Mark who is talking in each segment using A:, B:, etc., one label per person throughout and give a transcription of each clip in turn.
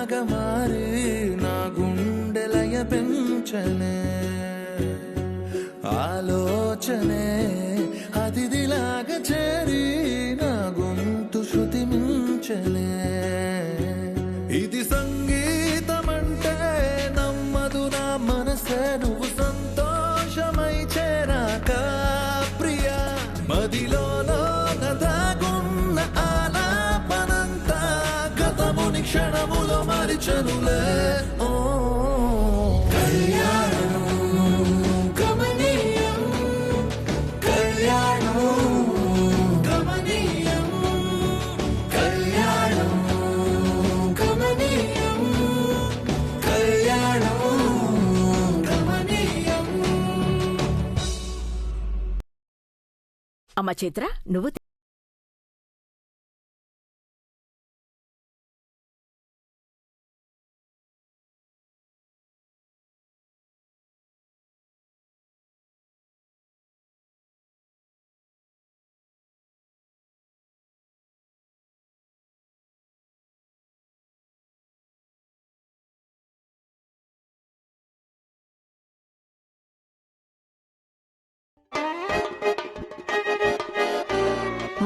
A: ఊపిరిలాగా మారి నా గుండెలయ పెంచనే ఆలోచనే అతిథిలాగా చేరి నా గొంతు శృతి మించనే ఇది సంగీతమంటే నమ్మదు నా మనసే నువ్వు సంతోషమై చేరాక ప్రియా మదిలో దాగున్న ఆలాపనంతా గతముని క్షణములో మరిచనులే ఓ కళ్యాణం గమనీయం కళ్యాణం గమనీయం కళ్యాణం గమనీయం కళ్యాణం గమనీయం.
B: అమ్మ చైత్ర నువ్వు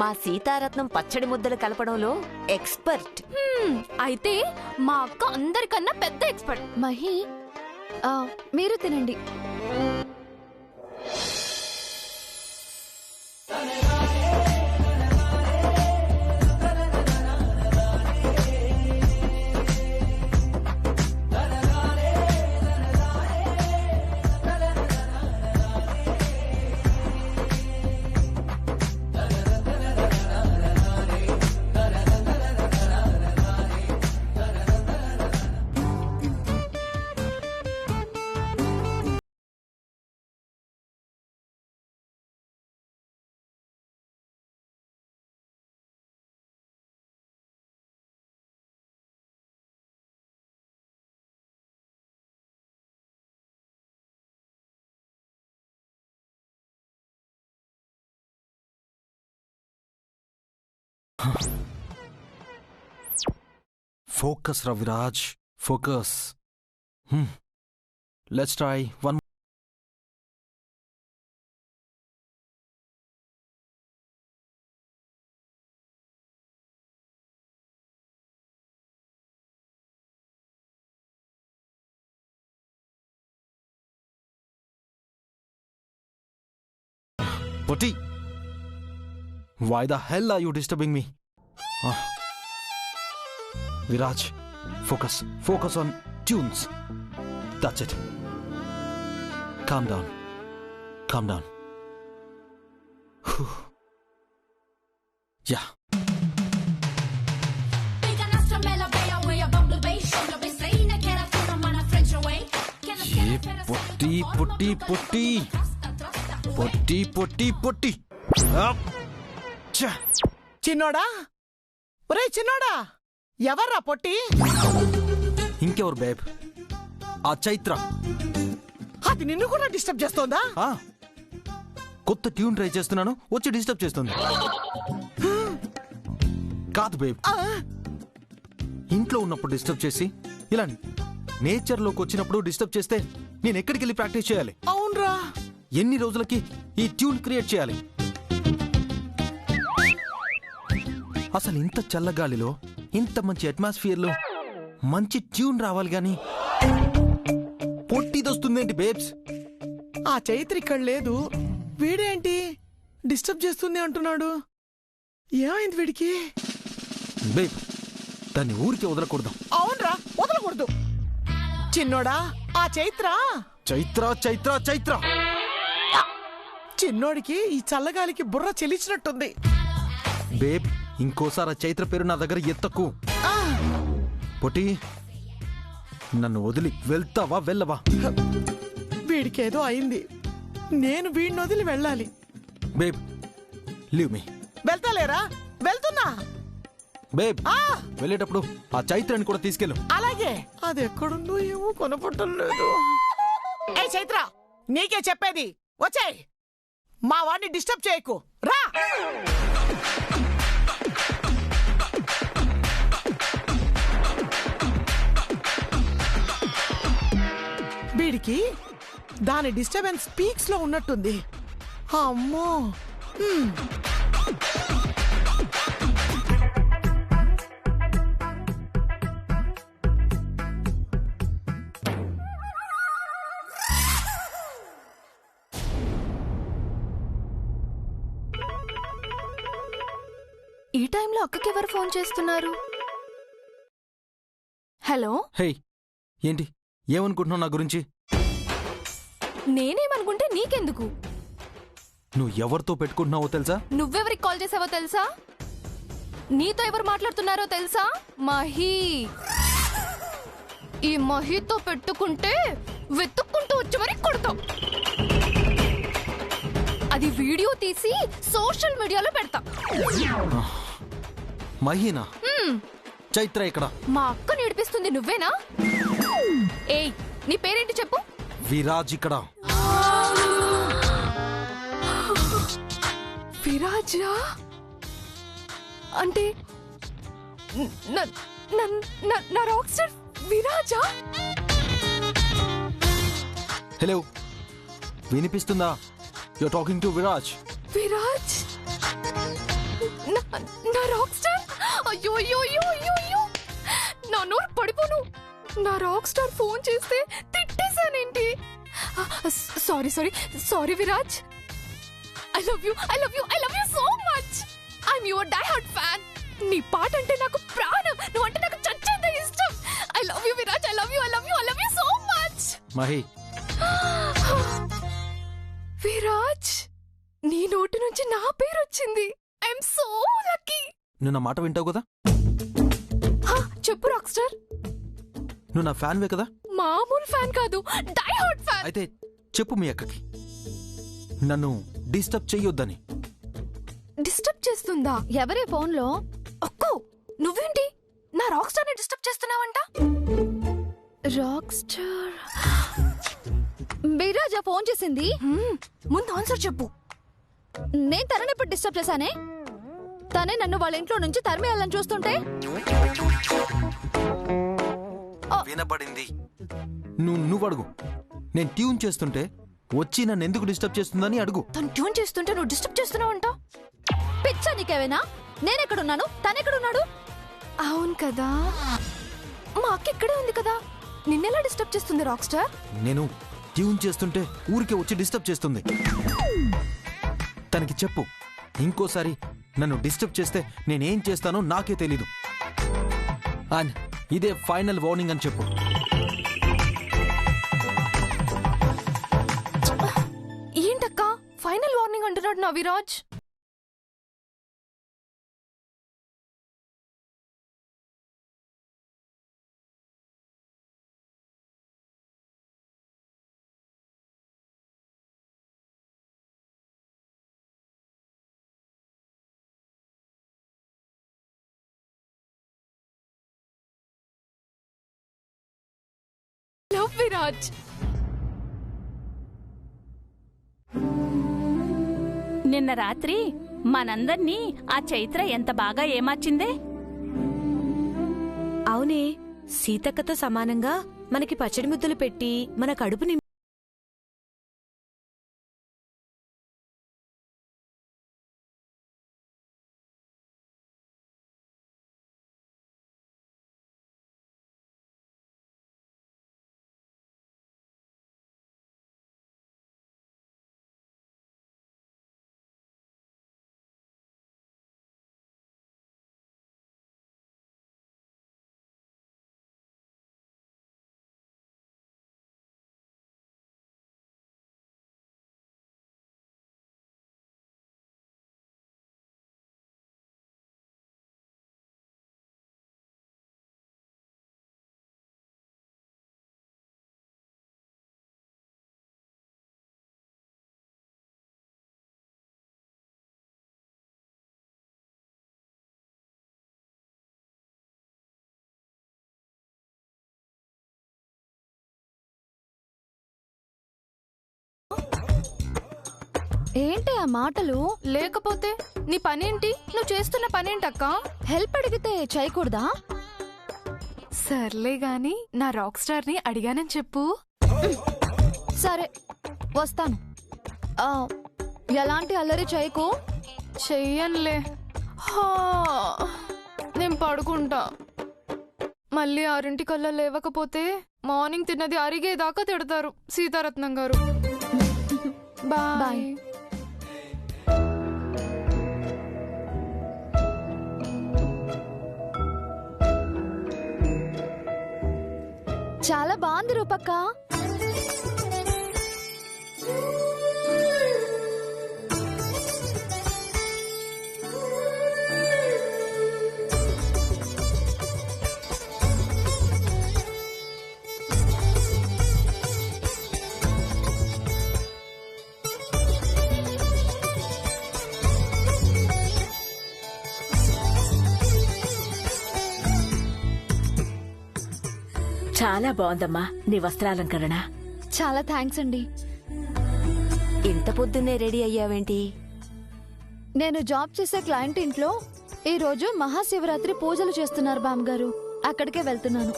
C: మా సీతారత్నం పచ్చడి ముద్దలు కలపడంలో ఎక్స్పర్ట్.
D: అయితే మా అక్క అందరికన్నా పెద్ద ఎక్స్పర్ట్.
E: మహి మీరు తినండి.
F: Focus, Raviraj. Focus. Let's try one more. Putty, why the hell are you disturbing me? Viraj, focus. Focus on tunes. That's it. Calm down. Calm down. Yeah. ये putty putty putty putty putty putty
G: చిన్నోడా ఒరే చిన్నోడా ఎవర్రా పొట్టి?
F: ఇంకెవరు babe? ఆ చైత్ర.
G: అది నిన్ను కూడా డిస్టర్బ్ చేస్తోందా?
F: కొత్త ట్యూన్ ట్రై చేస్తున్నాను వచ్చి డిస్టర్బ్ చేస్తుంది. కాదు బేబ్, ఇంట్లో ఉన్నప్పుడు డిస్టర్బ్ చేసి ఇలా నేచర్ లోకి వచ్చినప్పుడు డిస్టర్బ్ చేస్తే నేను ఎక్కడికి వెళ్ళి ప్రాక్టీస్ చేయాలి?
G: అవునరా,
F: ఎన్ని రోజులకి ఈ ట్యూన్ క్రియేట్ చేయాలి? అసలు ఇంత చల్లగాలిలో ఇంత మంచి అట్మాస్ఫియర్ లో మంచి ట్యూన్ రావాలి గాని పొట్టిదొస్తుందేంటి బేబ్స్?
G: ఆ చైత్ర ఇక్కడ లేదు, వీడేంటి డిస్టర్బ్ చేస్తుంది అంటున్నాడు. ఏమైంది వీడికి?
F: బేబ్, దాన్ని ఊరికి వదలకూడదు.
G: అవునరా, వదలకూడదు. చిన్నోడా, ఆ చైత్ర
F: చైత్ర చైత్ర చైత్ర
G: చిన్నోడికి ఈ చల్లగాలికి బుర్ర చెలిచినట్టుంది.
F: బేబ్, ఇంకోసారి ఆ చైత్ర పేరు నా దగ్గర ఎత్తకు. పొట్టి, నన్ను వదిలి వెళ్తావా వెళ్ళవా?
G: వీడికేదో అయింది, నేను వీడిని వదిలి వెళ్ళాలి.
F: Babe, leave me.
G: వెళ్తాలేరా? వెళ్తున్నా.
F: బేబ్, వెళ్ళేటప్పుడు ఆ చైత్రాన్ని కూడా తీసుకెళ్ళు.
G: అలాగే. అది ఎక్కడుందో ఏమో కొనపట్టం లేదు. ఏ చైత్ర, నీకే చెప్పేది, వచ్చేయ్. మా వాడిని డిస్టర్బ్ చేయకు, రా. వచ్చేసరికి దాని డిస్టర్బెన్స్ పీక్స్ లో ఉన్నట్టుంది. అమ్మో.
E: ఈ టైంలో అక్కకి ఎవరు ఫోన్ చేస్తున్నారు? హలో,
F: హే ఏంటి ఏమనుకుంటున్నావు నా గురించి?
D: నేనేమనుకుంటే నీకెందుకు?
F: నువ్వు ఎవరితో పెట్టుకుంటున్నావో తెలుసా?
D: నువ్వెవరికి కాల్ చేసావో తెలుసా? నీతో ఎవరు మాట్లాడుతున్నారో తెలుసా? మహి. ఈ మహితో పెట్టుకుంటే వెతుక్కుంటూ వచ్చి మరి కొడతాం. అది వీడియో తీసి సోషల్ మీడియాలో పెడతా.
F: మహీనా? చైత్ర ఇక్కడ.
D: మా అక్క నేర్పిస్తుంది నువ్వేనా? ఏయ్, నీ పేరేంటి చెప్పు?
F: విరాజ్ ఇక్కడ.
D: విరాజా అంటే నా రాక్ స్టార్ విరాజా?
F: హలో, వినిపిస్తుందా? You're talking to Viraj.
D: Viraj నా రాక్ స్టార్. అయ్యో అయ్యో అయ్యో అయ్యో అయ్యో, నా నోరు పడిపోను. నా రాక్ స్టార్ ఫోన్ చేస్తే తిట్టేశానేంటి? Sorry sorry sorry Viraj. I love you I love you I love you so much. I'm your die hard fan. నీ పాట అంటే నాకు ప్రాణం. నువ్వు అంటే నాకు చచ్చేంత ఇష్టం. I love you Viraj. I love you I love you I love you so much.
F: Mahi,
D: Viraj, నీ నోటి నుంచి నా పేరు వచ్చింది. I'm so lucky.
F: నువ్వు నా మాట వింటావు కదా?
D: చెప్పు రాక్ స్టార్.
F: నువ్వు నా ఫ్యాన్వే కదా?
D: మామూలు ఫ్యాన్ కాదు, డై హార్ట్ ఫ్యాన్.
F: అయితే చెప్పు మీ అక్కకి నన్ను డిస్టర్బ్ చెయ్యొద్దని.
D: డిస్టర్బ్ చేస్తుందా?
E: ఎవరే ఫోన్లో?
D: అక్కో, నువ్వేంటి నా రాక్ స్టార్ ని డిస్టర్బ్ చేస్తున్నావంట?
E: రాక్ స్టార్ విరాజా ఫోన్ చేసింది.
D: ముందు ఆన్సర్ చెప్పు.
E: నేను తనని ఇప్పుడు డిస్టర్బ్ చేశానే? తనే నన్ను వాళ్ళ ఇంట్లో నుంచి తరిమేయాలని చూస్తుంటే
F: వినపడింది. నువ్వు అడుగు. నేను ట్యూన్ చేస్తుంటే వచ్చి నన్ను ఎందుకు డిస్టర్బ్ చేస్తుందని అడుగు.
D: తను ట్యూన్ చేస్తుంటే నువ్వు డిస్టర్బ్ చేస్తున్నావంట.
E: పిచ్చా నీకేమైనా? నేనెక్కడున్నాను, తనెక్కడున్నాడు?
D: అవును కదా, మా అక్క ఇక్కడే ఉంది కదా. నిన్నెలా డిస్టర్బ్ చేస్తుంది రాక్ స్టార్?
F: నేను ట్యూన్ చేస్తుంటే ఊరికే వచ్చి డిస్టర్బ్ చేస్తుంది. తనకి చెప్పు, ఇంకోసారి నన్ను డిస్టర్బ్ చేస్తే నేనేం చేస్తానో నాకే తెలీదు. అండ్ ఇదే ఫైనల్ వార్నింగ్ అని చెప్పు.
D: ఏంటక్క ఫైనల్ వార్నింగ్ అంటున్నాడు నా విరాజ్? లవ్ విరాజ్.
H: నిన్న రాత్రి మనందర్నీ ఆ చైత్ర ఎంత బాగా ఏమార్చిందే.
C: అవునే, సీతక్కతో సమానంగా మనకి పచ్చడి ముద్దలు పెట్టి మన కడుపు
E: ఏంటి ఆ మాటలు?
D: లేకపోతే నీ పనేంటి? నువ్వు చేస్తున్న పనేంటక్క?
E: హెల్ప్ అడిగితే చేయకూడదా?
D: సర్లే గాని నా రాక్ స్టార్ ని అడిగానని చెప్పు.
E: సరే వస్తాను. ఎలాంటి అల్లరి చేయకు.
D: చెయ్యనులే. హా, నేను పడుకుంటా. మళ్ళీ 6 లేవకపోతే మార్నింగ్ తిన్నది అరిగేదాకా తిడతారు సీతారత్నం గారు. బాయ్.
E: బాయ్. చాలా బాగుంది రూపక్క.
B: చాలా బాగుందమ్మా నీ వస్త్రాలంకరణ.
E: చాలా థ్యాంక్స్ అండి.
C: ఇంత పొద్దున్నే రెడీ అయ్యావేంటి?
E: నేను జాబ్ చేసే క్లయింట్ ఇంట్లో ఈ రోజు మహాశివరాత్రి పూజలు చేస్తున్నారు బామ్మగారు. అక్కడికే వెళ్తున్నాను.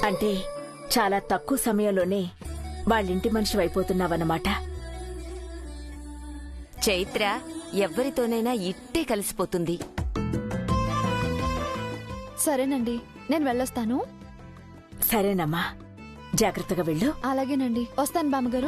B: అంటే చాలా తక్కువ సమయంలోనే వాళ్ళింటి మనిషి అయిపోతున్నావన్నమాట.
C: చైత్ర ఎవ్వరితోనైనా ఇట్టే కలిసిపోతుంది.
E: సరేనండి, నేను వెళ్ళొస్తాను.
B: సరేనమ్మా, జాగ్రత్తగా వెళ్ళు.
E: అలాగేనండి, వస్తాను బామ్మగారు.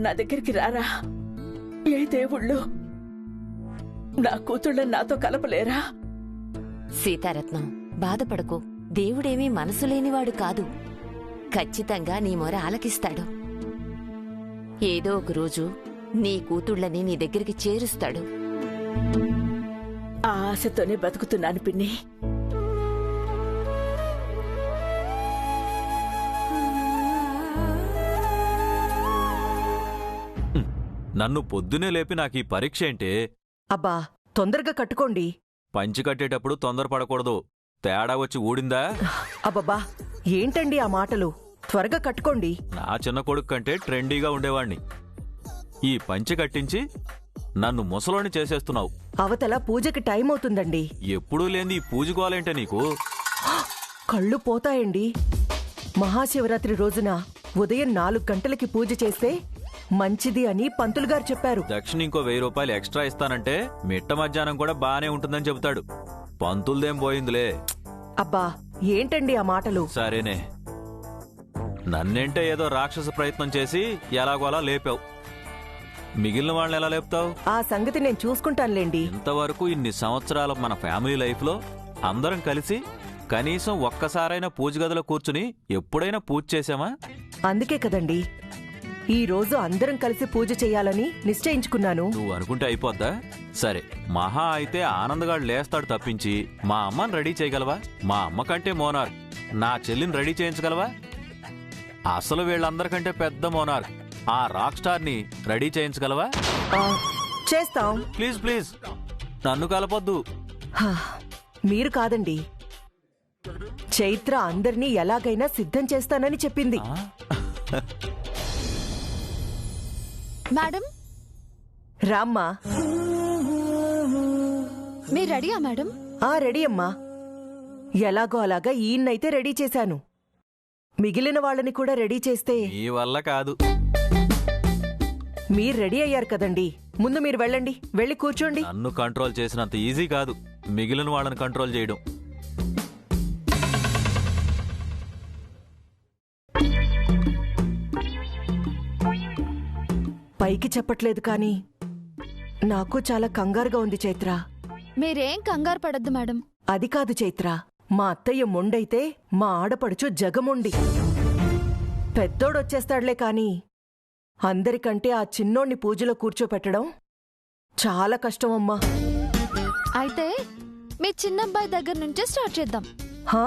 B: నా దగ్గరికి రారా. ఏ దేవుళ్ళు నా కూతుళ్ళని నాతో కలపలేరా?
C: సీతారత్నం, బాధపడకు. దేవుడేమీ మనసు లేనివాడు కాదు. ఖచ్చితంగా నీ మొర ఆలకిస్తాడు. ఏదో ఒక రోజు నీ కూతుళ్ళని నీ దగ్గరికి చేరుస్తాడు.
B: ఆ ఆశతోనే బతుకుతున్నాను పిన్ని.
I: నన్ను పొద్దునే లేపి నాకీ పరీక్ష ఏంటే?
J: అబ్బా, తొందరగా కట్టుకోండి.
I: పంచి కట్టేటప్పుడు తొందరపడకూడదు. తేడా వచ్చి ఊడిందా?
J: అబ్బబ్బా, ఏంటండి ఆ మాటలు? త్వరగా కట్టుకోండి.
I: నా చిన్న కొడుకు కంటే ట్రెండీగా ఉండేవాణ్ణి. ఈ పంచి కట్టించి నన్ను ముసలోని చేసేస్తున్నావు.
J: అవతల పూజకి టైం అవుతుందండి.
I: ఎప్పుడూ లేని ఈ పూజకోవాలంటే నీకు
J: కళ్ళు పోతాయండి. మహాశివరాత్రి రోజున ఉదయం 4 గంటలకి పూజ చేస్తే మంచిది అని పంతులుగారు చెప్పారు.
I: దక్షిణ ఇంకో 1000 రూపాయలు ఎక్స్ట్రా ఇస్తానంటే మిట్ట మధ్యాహ్నం కూడా బానే ఉంటుందని చెబుతాడు. పంతులదేం పోయిందిలే.
J: అబ్బా, ఏంటండి ఆ మాటలు?
I: సరేనే, నన్నేంటే ఏదో రాక్షస ప్రయత్నం చేసి ఎలాగోలా లేపావు. మిగిలిన వాళ్ళని ఎలా లేపుతావు?
J: ఆ సంగతి నేను చూసుకుంటానులేండి.
I: ఇంతవరకు ఇన్ని సంవత్సరాల మన ఫ్యామిలీ లైఫ్లో అందరం కలిసి కనీసం ఒక్కసారైనా పూజ గదిలో కూర్చుని ఎప్పుడైనా పూజ చేశామా?
J: అందుకే కదండి ఈ రోజు అందరం కలిసి పూజ చెయ్యాలని నిశ్చయించుకున్నాను.
I: నువ్వు అనుకుంటే అయిపోద్దా? సరే, మహా అయితే ఆనందగాడు లేస్తాడు తప్పించి మా అమ్మని రెడీ చేయగలవా? మా అమ్మ కంటే మోనార్క్ నా చెల్లిని రెడీ చేయించగలవా? అసలు వీళ్ళందరికంటే పెద్ద మోనార్క్ ఆ రాక్ స్టార్ ని రెడీ చేయించగలవా?
J: చేస్తాం.
I: ప్లీజ్ ప్లీజ్, నన్ను కలపొద్దు.
J: మీరు కాదండి, చైత్ర అందర్నీ ఎలాగైనా సిద్ధం చేస్తానని చెప్పింది.
E: మేడం,
J: రామ్మా.
E: మీరు రెడీయా మేడం?
J: రెడీ అమ్మా. ఎలాగో అలాగా ఈయన్నైతే రెడీ చేశాను. మిగిలిన వాళ్ళని కూడా రెడీ చేస్తే
I: ఈ వల్ల కాదు.
J: మీరు రెడీ అయ్యారు కదండి, ముందు మీరు వెళ్ళండి, వెళ్ళి కూర్చోండి.
I: నన్ను కంట్రోల్ చేసినంత ఈజీ కాదు మిగిలిన వాళ్ళని కంట్రోల్ చేయడం.
J: పైకి చెప్పట్లేదు కానీ నాకు చాలా కంగారుగా ఉంది చైత్ర.
E: మీరేం కంగారు పడద్దు మేడం.
J: అది కాదు చైత్ర, మా అత్తయ్య మొండైతే మా ఆడపడుచు జగమొండి. పెద్దోడొచ్చేస్తాడులే కాని అందరికంటే ఆ చిన్నోణ్ణి పూజలో కూర్చోపెట్టడం చాలా కష్టమమ్మా.
E: అయితే మీ చిన్నబ్బాయి దగ్గర నుంచే స్టార్ట్ చేద్దాం.
J: హా?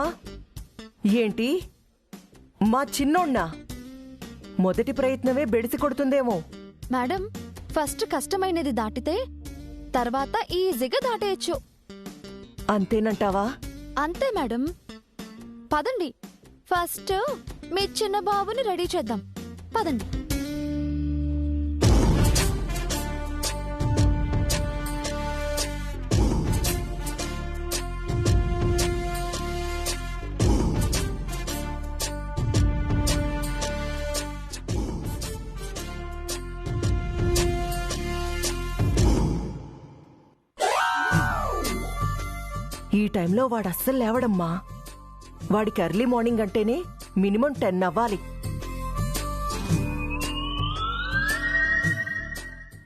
J: ఏంటి మా చిన్నోణ్ణా? మొదటి ప్రయత్నమే బెడిసి కొడుతుందేమో.
E: మేడం, ఫస్ట్ కష్టమైనది దాటితే తర్వాత ఈజీగా దాటేయచ్చు.
J: అంతేనంటావా?
E: అంతే మేడం. పదండి, ఫస్ట్ మీ చిన్న బాబుని రెడీ చేద్దాం. పదండి.
J: ఈ టైంలో వాడు అస్సలు లేవడమ్మా. వాడికి ఎర్లీ మార్నింగ్ అంటేనే మినిమం 10 అవ్వాలి.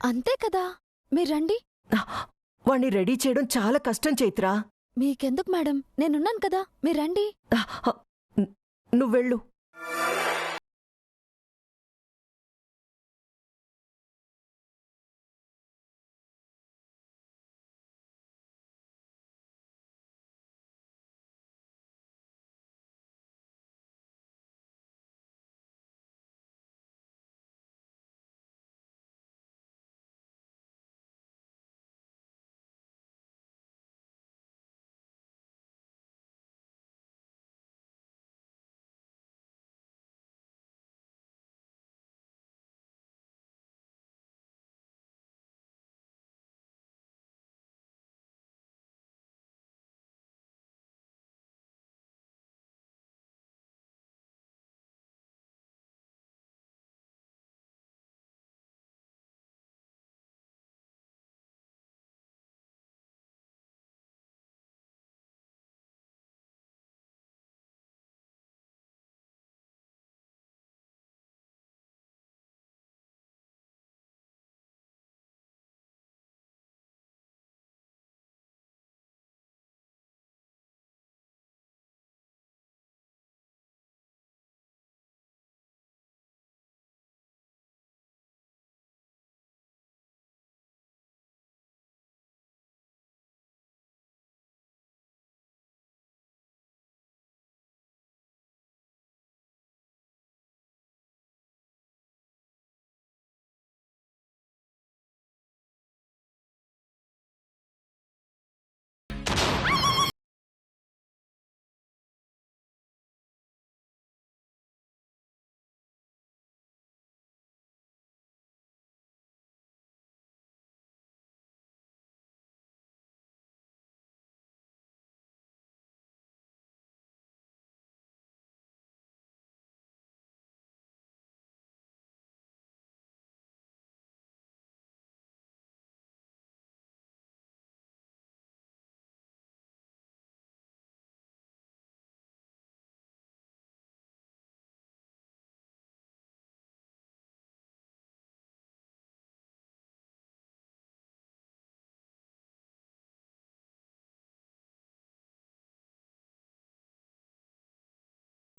E: అంతే కదా, మీరు రండి.
J: వాణ్ణి రెడీ చేయడం చాలా కష్టం చైత్ర.
E: మీకెందుకు మేడం, నేనున్నాను కదా, మీరు రండి.
J: నువ్వెళ్ళు.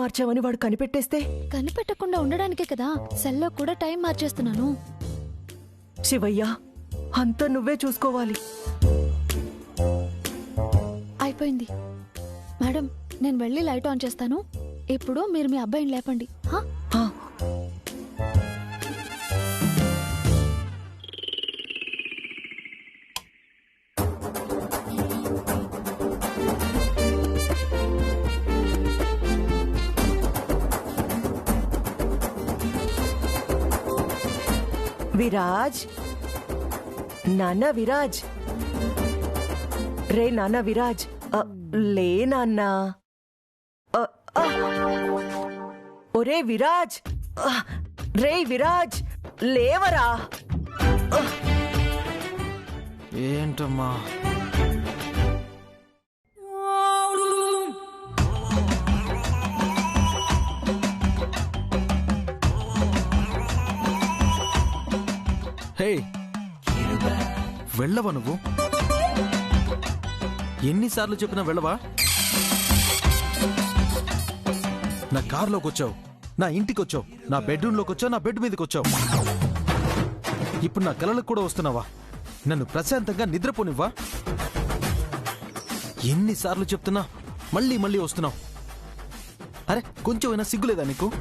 J: మార్చావని వాడు కనిపెట్టేస్తే?
E: కనిపెట్టకుండా ఉండడానికే కదా సెల్లో కూడా టైం మార్చేస్తున్నాను.
J: శివయ్య, అంతా నువ్వే చూసుకోవాలి.
E: అయిపోయింది మేడం, నేను వెళ్ళి లైట్ ఆన్ చేస్తాను. ఇప్పుడు మీరు మీ అబ్బాయిని లేపండి.
J: విరాజ్, నాన్న విరాజ్, రే నాన్న విరాజ్, లే నాన్న. ఒరే విరాజ్, రే విరాజ్, లేవరా.
F: ఏంటమ్మా? హే, వెళ్ళవా నువ్వు? ఎన్నిసార్లు చెప్పినా వెళ్ళవా? నా కార్లోకి వచ్చావు, నా ఇంటికి వచ్చావు, నా బెడ్రూమ్లోకి వచ్చావు, నా బెడ్ మీదకి వచ్చావు. ఇప్పుడు నా కలలకు కూడా వస్తున్నావా? నన్ను ప్రశాంతంగా నిద్రపోనివ్వా? ఎన్నిసార్లు చెప్తున్నా మళ్ళీ మళ్ళీ వస్తున్నావు. అరే కొంచెమైనా సిగ్గులేదా నీకు?